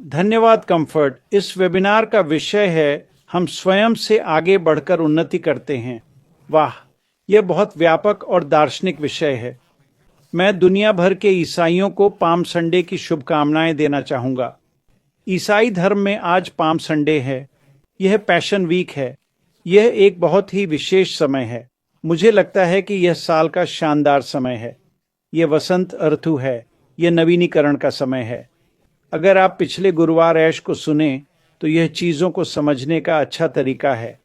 धन्यवाद कंफर्ट। इस वेबिनार का विषय है हम स्वयं से आगे बढ़कर उन्नति करते हैं। वाह, यह बहुत व्यापक और दार्शनिक विषय है। मैं दुनिया भर के ईसाइयों को पाम संडे की शुभकामनाएं देना चाहूंगा। ईसाई धर्म में आज पाम संडे है। यह पैशन वीक है। यह एक बहुत ही विशेष समय है। मुझे लगता है कि यह साल का शानदार समय है। यह वसंत ऋतु है। यह नवीनीकरण का समय है। अगर आप पिछले गुरुवार ऐश को सुने तो यह चीजों को समझने का अच्छा तरीका है।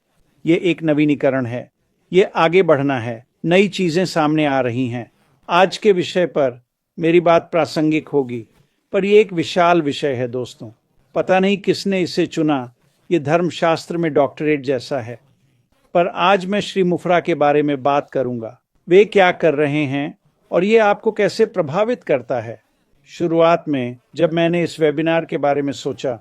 यह एक नवीनीकरण है। यह आगे बढ़ना है। नई चीजें सामने आ रही हैं। आज के विषय पर मेरी बात प्रासंगिक होगी, पर यह एक विशाल विषय है दोस्तों। पता नहीं किसने इसे चुना। यह धर्मशास्त्र में डॉक्टरेट जैसा है। पर आज मैं श्री मुफ्रा के बारे में बात करूंगा। वे क्या कर रहे हैं और ये आपको कैसे प्रभावित करता है। शुरुआत में जब मैंने इस वेबिनार के बारे में सोचा,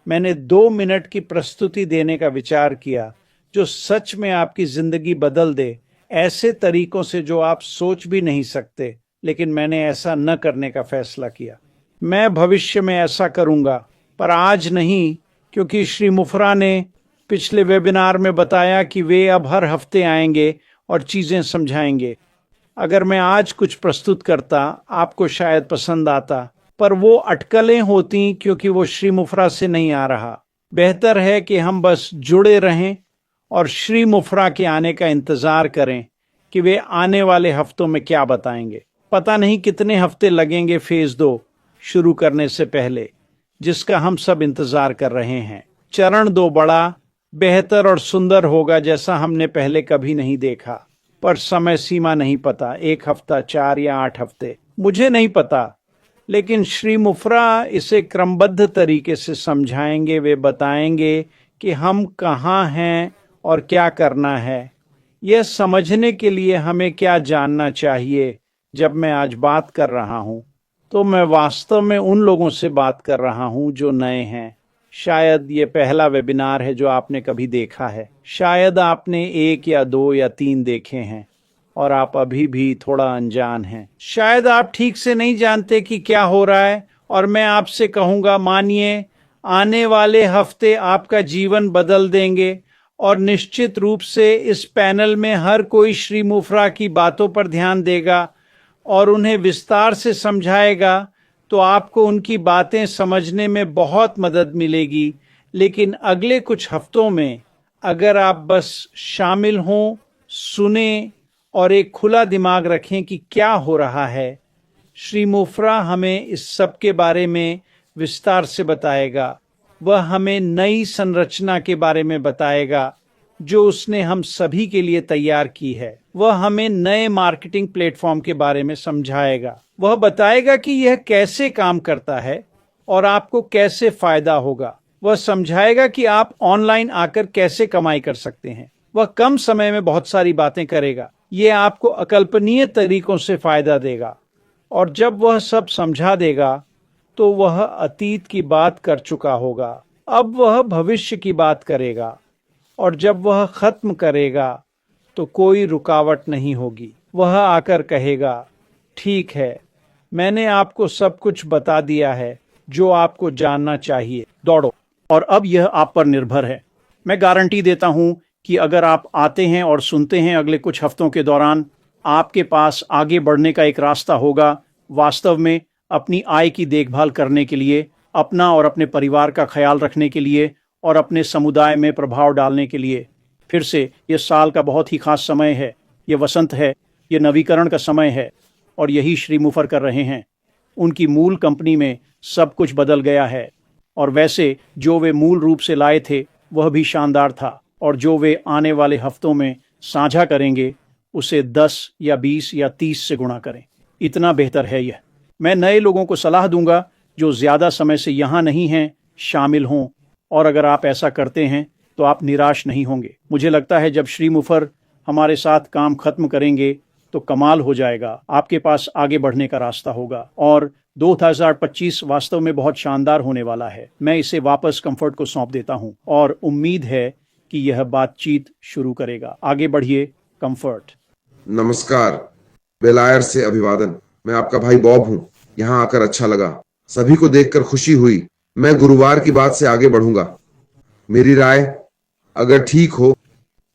मैंने 2 मिनट की प्रस्तुति देने का विचार किया जो सच में आपकी जिंदगी बदल दे, ऐसे तरीकों से जो आप सोच भी नहीं सकते। लेकिन मैंने ऐसा न करने का फैसला किया। मैं भविष्य में ऐसा करूंगा, पर आज नहीं, क्योंकि श्री मुफ्रा ने पिछले वेबिनार में बताया कि वे अब हर हफ्ते आएंगे और चीजें समझाएंगे। अगर मैं आज कुछ प्रस्तुत करता, आपको शायद पसंद आता, पर वो अटकलें होती क्योंकि वो श्री मुफ्रा से नहीं आ रहा। बेहतर है कि हम बस जुड़े रहें और श्री मुफ्रा के आने का इंतजार करें कि वे आने वाले हफ्तों में क्या बताएंगे। पता नहीं कितने हफ्ते लगेंगे फेज 2 शुरू करने से पहले, जिसका हम सब इंतजार कर रहे हैं। चरण 2 बड़ा, बेहतर और सुंदर होगा जैसा हमने पहले कभी नहीं देखा। पर समय सीमा नहीं पता, 1 हफ्ता, 4 या 8 हफ्ते, मुझे नहीं पता। लेकिन श्री मुफ्रा इसे क्रमबद्ध तरीके से समझाएंगे। वे बताएंगे कि हम कहाँ हैं और क्या करना है। यह समझने के लिए हमें क्या जानना चाहिए। जब मैं आज बात कर रहा हूँ तो मैं वास्तव में उन लोगों से बात कर रहा हूँ जो नए हैं। शायद ये पहला वेबिनार है जो आपने कभी देखा है। शायद आपने 1 या 2 या 3 देखे हैं और आप अभी भी थोड़ा अनजान हैं। शायद आप ठीक से नहीं जानते कि क्या हो रहा है। और मैं आपसे कहूँगा, मानिए, आने वाले हफ्ते आपका जीवन बदल देंगे। और निश्चित रूप से इस पैनल में हर कोई श्री मुफ्रा की बातों पर ध्यान देगा और उन्हें विस्तार से समझाएगा, तो आपको उनकी बातें समझने में बहुत मदद मिलेगी। लेकिन अगले कुछ हफ्तों में अगर आप बस शामिल हों, सुने और एक खुला दिमाग रखें कि क्या हो रहा है, श्री मुफ्रा हमें इस सब के बारे में विस्तार से बताएगा। वह हमें नई संरचना के बारे में बताएगा जो उसने हम सभी के लिए तैयार की है। वह हमें नए मार्केटिंग प्लेटफॉर्म के बारे में समझाएगा। वह बताएगा कि यह कैसे काम करता है और आपको कैसे फायदा होगा। वह समझाएगा कि आप ऑनलाइन आकर कैसे कमाई कर सकते हैं। वह कम समय में बहुत सारी बातें करेगा। यह आपको अकल्पनीय तरीकों से फायदा देगा। और जब वह सब समझा देगा तो वह अतीत की बात कर चुका होगा। अब वह भविष्य की बात करेगा। और जब वह खत्म करेगा तो कोई रुकावट नहीं होगी। वह आकर कहेगा, ठीक है, मैंने आपको सब कुछ बता दिया है जो आपको जानना चाहिए, दौड़ो। और अब यह आप पर निर्भर है। मैं गारंटी देता हूं कि अगर आप आते हैं और सुनते हैं, अगले कुछ हफ्तों के दौरान आपके पास आगे बढ़ने का एक रास्ता होगा। वास्तव में अपनी आय की देखभाल करने के लिए, अपना और अपने परिवार का ख्याल रखने के लिए और अपने समुदाय में प्रभाव डालने के लिए। फिर से यह साल का बहुत ही खास समय है। यह वसंत है। यह नवीकरण का समय है। और यही श्री मुफर कर रहे हैं। उनकी मूल कंपनी में सब कुछ बदल गया है। और वैसे जो वे मूल रूप से लाए थे वह भी शानदार था। और जो वे आने वाले हफ्तों में साझा करेंगे उसे 10 या 20 या 30 से गुणा करें। इतना बेहतर है यह। मैं नए लोगों को सलाह दूंगा जो ज़्यादा समय से यहाँ नहीं हैं, शामिल हों। और अगर आप ऐसा करते हैं तो आप निराश नहीं होंगे। मुझे लगता है जब श्री मुफर हमारे साथ काम खत्म करेंगे तो कमाल हो जाएगा। आपके पास आगे बढ़ने का रास्ता होगा। और 2025 वास्तव में बहुत शानदार होने वाला है। मैं इसे वापस कंफर्ट को सौंप देता हूं और उम्मीद है कि यह बातचीत शुरू करेगा। आगे बढ़िए कंफर्ट। नमस्कार, बेलायर से अभिवादन। मैं आपका भाई बॉब हूँ। यहाँ आकर अच्छा लगा। सभी को देखकर खुशी हुई। मैं गुरुवार की बात से आगे बढ़ूंगा। मेरी राय अगर ठीक हो,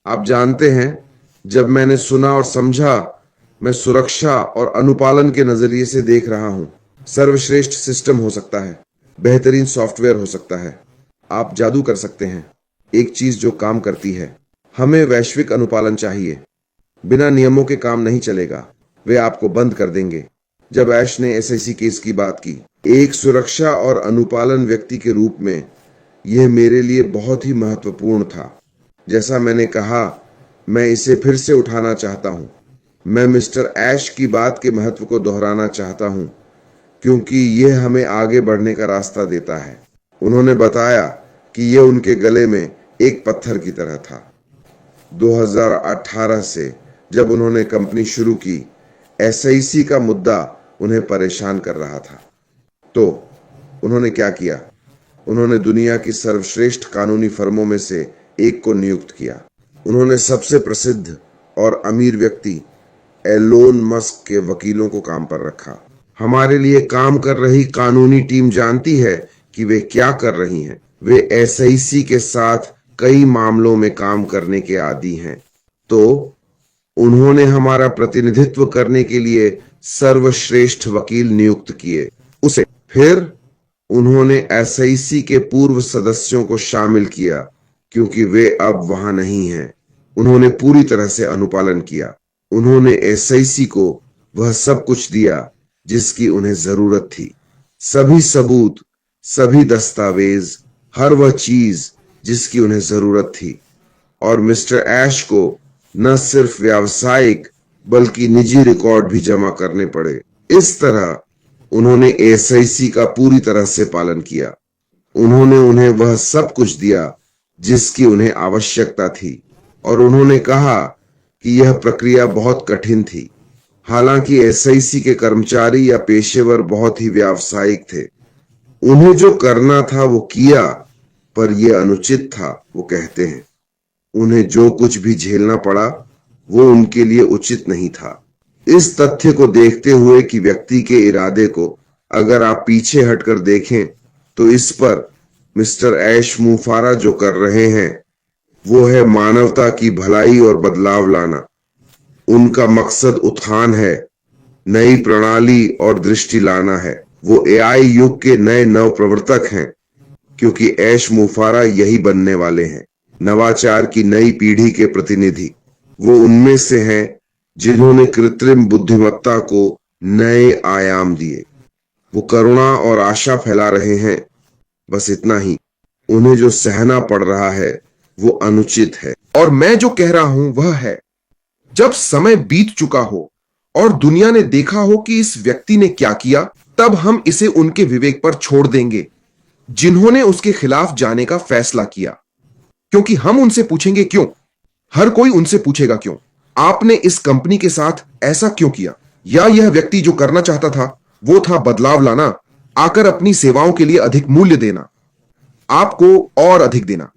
आप जानते हैं, जब मैंने सुना और समझा, मैं सुरक्षा और अनुपालन के नजरिए से देख रहा हूं। सर्वश्रेष्ठ सिस्टम हो सकता है, बेहतरीन सॉफ्टवेयर हो सकता है, आप जादू कर सकते हैं। एक चीज जो काम करती है, हमें वैश्विक अनुपालन चाहिए। बिना नियमों के काम नहीं चलेगा, वे आपको बंद कर देंगे। जब ऐश ने एसआईसी केस की बात की, एक सुरक्षा और अनुपालन व्यक्ति के रूप में, यह मेरे लिए बहुत ही महत्वपूर्ण था। जैसा मैंने कहा, मैं इसे फिर से उठाना चाहता हूं। मैं मिस्टर ऐश की बात के महत्व को दोहराना चाहता हूं, क्योंकि यह हमें आगे बढ़ने का रास्ता देता है। उन्होंने बताया कि यह उनके गले में एक पत्थर की तरह था। 2018 से जब उन्होंने कंपनी शुरू की, एसआईसी का मुद्दा उन्हें परेशान कर रहा था। तो उन्होंने क्या किया? उन्होंने दुनिया की सर्वश्रेष्ठ कानूनी फर्मों में से एक को नियुक्त किया। उन्होंने सबसे प्रसिद्ध और अमीर व्यक्ति एलोन मस्क के वकीलों को काम पर रखा। हमारे लिए काम कर रही कानूनी टीम जानती है कि वे क्या कर रही हैं। वे एसआईसी के साथ कई मामलों में काम करने के आदी हैं। तो उन्होंने हमारा प्रतिनिधित्व करने के लिए सर्वश्रेष्ठ वकील नियुक्त किए। उसे फिर उन्होंने एसआईसी के पूर्व सदस्यों को शामिल किया, क्योंकि वे अब वहां नहीं हैं। उन्होंने पूरी तरह से अनुपालन किया। उन्होंने एसआईसी को वह सब कुछ दिया जिसकी उन्हें जरूरत थी। सभी सबूत, सभी दस्तावेज, हर वह चीज जिसकी उन्हें जरूरत थी। और मिस्टर ऐश को न सिर्फ व्यावसायिक बल्कि निजी रिकॉर्ड भी जमा करने पड़े। इस तरह उन्होंने एसआईसी का पूरी तरह से पालन किया। उन्होंने उन्हें वह सब कुछ दिया जिसकी उन्हें आवश्यकता थी, और उन्होंने कहा कि यह प्रक्रिया बहुत कठिन थी। हालांकि एसआईसी के कर्मचारी या पेशेवर बहुत ही व्यावसायिक थे। उन्हें जो करना था वो किया, पर यह अनुचित था, वो कहते हैं। उन्हें जो कुछ भी झेलना पड़ा वो उनके लिए उचित नहीं था। इस तथ्य को देखते हुए कि व्यक्ति के इरादे को अगर आप पीछे हटकर देखें, तो इस पर मिस्टर ऐश मुफारा जो कर रहे हैं वो है मानवता की भलाई और बदलाव लाना। उनका मकसद उत्थान है, नई प्रणाली और दृष्टि लाना है। वो एआई युग के नए नव प्रवर्तक हैं, क्योंकि ऐश मुफारा यही बनने वाले हैं, नवाचार की नई पीढ़ी के प्रतिनिधि। वो उनमें से हैं जिन्होंने कृत्रिम बुद्धिमत्ता को नए आयाम दिए। वो करुणा और आशा फैला रहे हैं। बस इतना ही। उन्हें जो सहना पड़ रहा है वो अनुचित है। और मैं जो कह रहा हूं वह है, जब समय बीत चुका हो और दुनिया ने देखा हो कि इस व्यक्ति ने क्या किया, तब हम इसे उनके विवेक पर छोड़ देंगे जिन्होंने उसके खिलाफ जाने का फैसला किया। क्योंकि हम उनसे पूछेंगे क्यों। हर कोई उनसे पूछेगा क्यों। आपने इस कंपनी के साथ ऐसा क्यों किया? या यह व्यक्ति जो करना चाहता था वो था बदलाव लाना, आकर अपनी सेवाओं के लिए अधिक मूल्य देना, आपको और अधिक देना,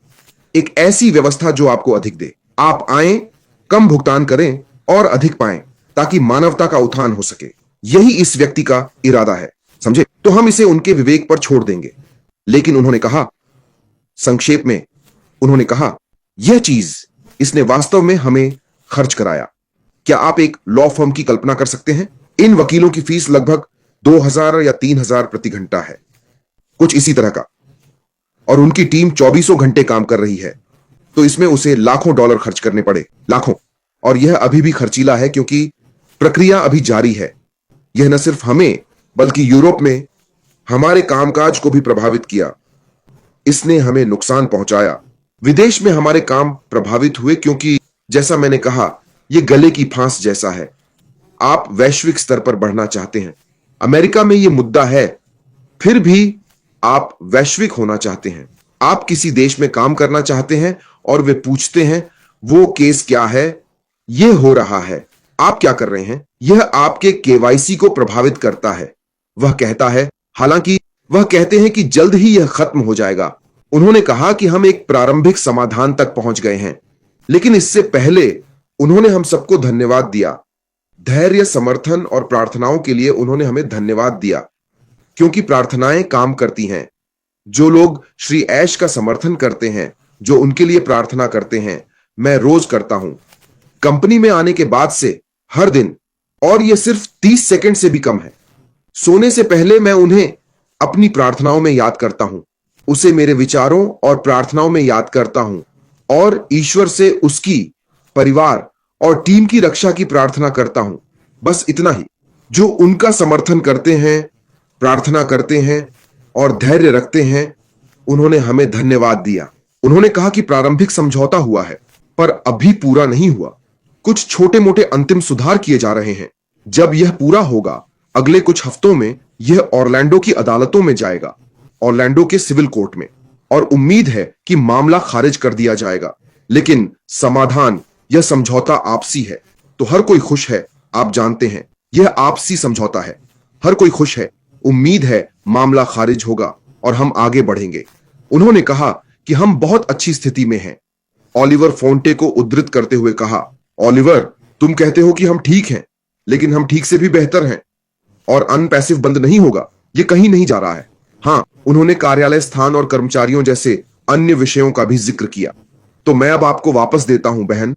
एक ऐसी व्यवस्था जो आपको अधिक दे। आप आए, कम भुगतान करें और अधिक पाएं, ताकि मानवता का उत्थान हो सके। यही इस व्यक्ति का इरादा है, समझे? तो हम इसे उनके विवेक पर छोड़ देंगे। लेकिन उन्होंने कहा, संक्षेप में उन्होंने कहा, यह चीज इसने वास्तव में हमें खर्च कराया। क्या आप एक लॉ फर्म की कल्पना कर सकते हैं? इन वकीलों की फीस लगभग 2000 या 3000 प्रति घंटा है, कुछ इसी तरह का। और उनकी टीम 24 घंटे काम कर रही है, तो इसमें उसे लाखों डॉलर खर्च करने पड़े, लाखों। और यह अभी भी खर्चीला है, क्योंकि प्रक्रिया अभी जारी है। यह न सिर्फ हमें बल्कि यूरोप में हमारे कामकाज को भी प्रभावित किया। इसने हमें नुकसान पहुंचाया। विदेश में हमारे काम प्रभावित हुए, क्योंकि जैसा मैंने कहा, यह गले की फांस जैसा है। आप वैश्विक स्तर पर बढ़ना चाहते हैं। अमेरिका में यह मुद्दा है, फिर भी आप वैश्विक होना चाहते हैं। आप किसी देश में काम करना चाहते हैं और वे पूछते हैं वो केस क्या है, यह हो रहा है, आप क्या कर रहे हैं। यह आपके केवाईसी को प्रभावित करता है। वह कहता है, हालांकि वह कहते हैं कि जल्द ही यह खत्म हो जाएगा। उन्होंने कहा कि हम एक प्रारंभिक समाधान तक पहुंच गए हैं, लेकिन इससे पहले उन्होंने हम सबको धन्यवाद दिया। धैर्य, समर्थन और प्रार्थनाओं के लिए उन्होंने हमें धन्यवाद दिया, क्योंकि प्रार्थनाएं काम करती हैं। जो लोग श्री ऐश का समर्थन करते हैं, जो उनके लिए प्रार्थना करते हैं, मैं रोज करता हूं कंपनी में आने के बाद से, हर दिन, और यह सिर्फ 30 सेकंड से भी कम है। सोने से पहले मैं उन्हें अपनी प्रार्थनाओं में याद करता हूं, उसे मेरे विचारों और प्रार्थनाओं में याद करता हूं और ईश्वर से उसकी, परिवार और टीम की रक्षा की प्रार्थना करता हूं। बस इतना ही। जो उनका समर्थन करते हैं, प्रार्थना करते हैं और धैर्य रखते हैं, उन्होंने हमें धन्यवाद दिया। उन्होंने कहा कि प्रारंभिक समझौता हुआ है, पर अभी पूरा नहीं हुआ। कुछ छोटे मोटे अंतिम सुधार किए जा रहे हैं। जब यह पूरा होगा, अगले कुछ हफ्तों में यह ऑरलैंडो की अदालतों में जाएगा, ऑरलैंडो के सिविल कोर्ट में, और उम्मीद है कि मामला खारिज कर दिया जाएगा। लेकिन समाधान, यह समझौता आपसी है, तो हर कोई खुश है। आप जानते हैं, यह आपसी समझौता है। हर कोई खुश है। उम्मीद है मामला खारिज होगा और हम आगे बढ़ेंगे। उन्होंने कहा कि हम बहुत अच्छी स्थिति में हैं। ओलिवर फोंटे को उद्धृत करते हुए कहा, ओलिवर, तुम कहते हो कि हम ठीक हैं, लेकिन हम ठीक से भी बेहतर हैं, और अनपैसिव बंद नहीं होगा। यह कहीं नहीं जा रहा है। हां, उन्होंने कार्यालय स्थान और कर्मचारियों जैसे अन्य विषयों का भी जिक्र किया। तो मैं अब आपको वापस देता हूं बहन,